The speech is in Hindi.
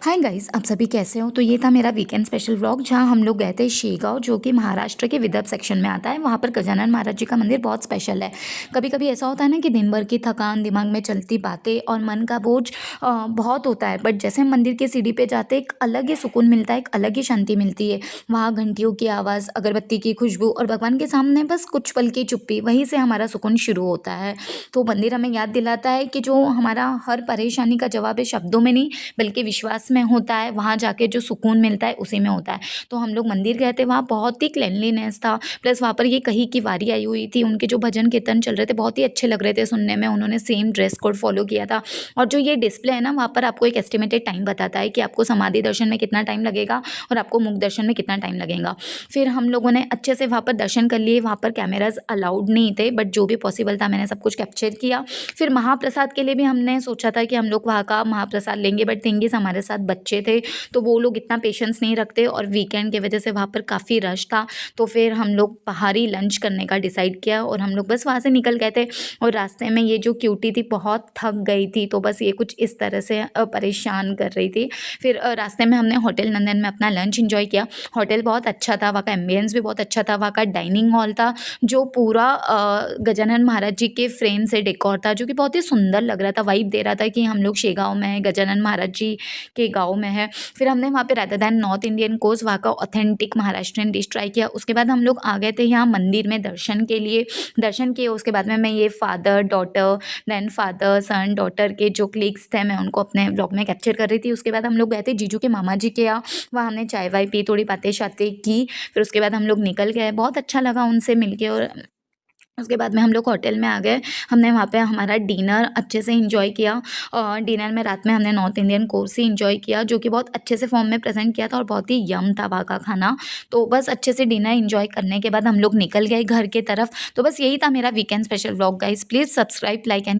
हाय गाइस, आप सभी कैसे हो। तो ये था मेरा वीकेंड स्पेशल व्लॉग जहाँ हम लोग गए थे शेगांव, जो कि महाराष्ट्र के विदर्भ सेक्शन में आता है। वहाँ पर गजानन महाराज जी का मंदिर बहुत स्पेशल है। कभी कभी ऐसा होता है ना कि दिन भर की थकान, दिमाग में चलती बातें और मन का बोझ बहुत होता है, बट जैसे हम मंदिर की सीढ़ी पे जाते हैं, एक अलग ही सुकून मिलता है, एक अलग ही शांति मिलती है। वहाँ घंटियों की आवाज़, अगरबत्ती की खुशबू और भगवान के सामने बस कुछ पल की चुप्पी, वहीं से हमारा सुकून शुरू होता है। तो मंदिर हमें याद दिलाता है कि जो हमारा हर परेशानी का जवाब है शब्दों में नहीं, बल्कि विश्वास में होता है। वहाँ जाके जो सुकून मिलता है उसी में होता है। तो हम लोग मंदिर गए थे, वहाँ बहुत ही क्लीनलीनेस था। प्लस वहाँ पर ये कहीं की वारी आई हुई थी, उनके जो भजन कीर्तन चल रहे थे बहुत ही अच्छे लग रहे थे सुनने में। उन्होंने सेम ड्रेस कोड फॉलो किया था। और जो ये डिस्प्ले है ना, वहाँ पर आपको एक एस्टिमेटेड टाइम बताता है कि आपको समाधि दर्शन में कितना टाइम लगेगा और आपको मुख दर्शन में कितना टाइम लगेगा। फिर हम लोगों ने अच्छे से वहाँ पर दर्शन कर लिए। वहाँ पर कैमराज अलाउड नहीं थे, बट जो भी पॉसिबल था मैंने सब कुछ कैप्चर किया। फिर महाप्रसाद के लिए भी हमने सोचा था कि हम लोग वहाँ का महाप्रसाद लेंगे, बट थिंग इज़ हमारे साथ बच्चे थे, तो वो लोग इतना पेशेंस नहीं रखते और वीकेंड की वजह से वहाँ पर काफ़ी रश था। तो फिर हम लोग बाहर ही लंच करने का डिसाइड किया और हम लोग बस वहाँ से निकल गए थे। और रास्ते में ये जो क्यूटी थी बहुत थक गई थी, तो बस ये कुछ इस तरह से परेशान कर रही थी। फिर रास्ते में हमने होटल नंदन में अपना लंच एंजॉय किया। होटल बहुत अच्छा था, वहाँ का एम्बियंस भी बहुत अच्छा था। वहाँ का डाइनिंग हॉल था जो पूरा गजानन महाराज जी के फ्रेम से डेकोर था, जो कि बहुत ही सुंदर लग रहा था। वाइब दे रहा था कि हम लोग शेगांव में हैं, गजानन महाराज जी के गाँव में है। फिर हमने वहाँ पे rather than north Indian course, वहाँ का ऑथेंटिक महाराष्ट्रियन डिश ट्राई किया। उसके बाद हम लोग आ गए थे यहाँ मंदिर में दर्शन के लिए। दर्शन किए, उसके बाद में मैं ये father daughter, then father son daughter के जो क्लिक्स थे मैं उनको अपने ब्लॉग में कैप्चर कर रही थी। उसके बाद हम लोग गए थे जीजू के मामा जी के यहाँ। वहाँ हमने चाय वाय पी, थोड़ी बातें शातें की। फिर उसके बाद हम लोग निकल गए। बहुत अच्छा लगा उनसे मिलके। और उसके बाद में हम लोग होटल में आ गए। हमने वहाँ पे हमारा डिनर अच्छे से एंजॉय किया। डिनर में रात में हमने नॉर्थ इंडियन कोर्स ही एंजॉय किया, जो कि बहुत अच्छे से फॉर्म में प्रेजेंट किया था और बहुत ही यम था वहाँ का खाना। तो बस अच्छे से डिनर एंजॉय करने के बाद हम लोग निकल गए घर की तरफ। तो बस यही था मेरा weekend special vlog guys. Please subscribe, like and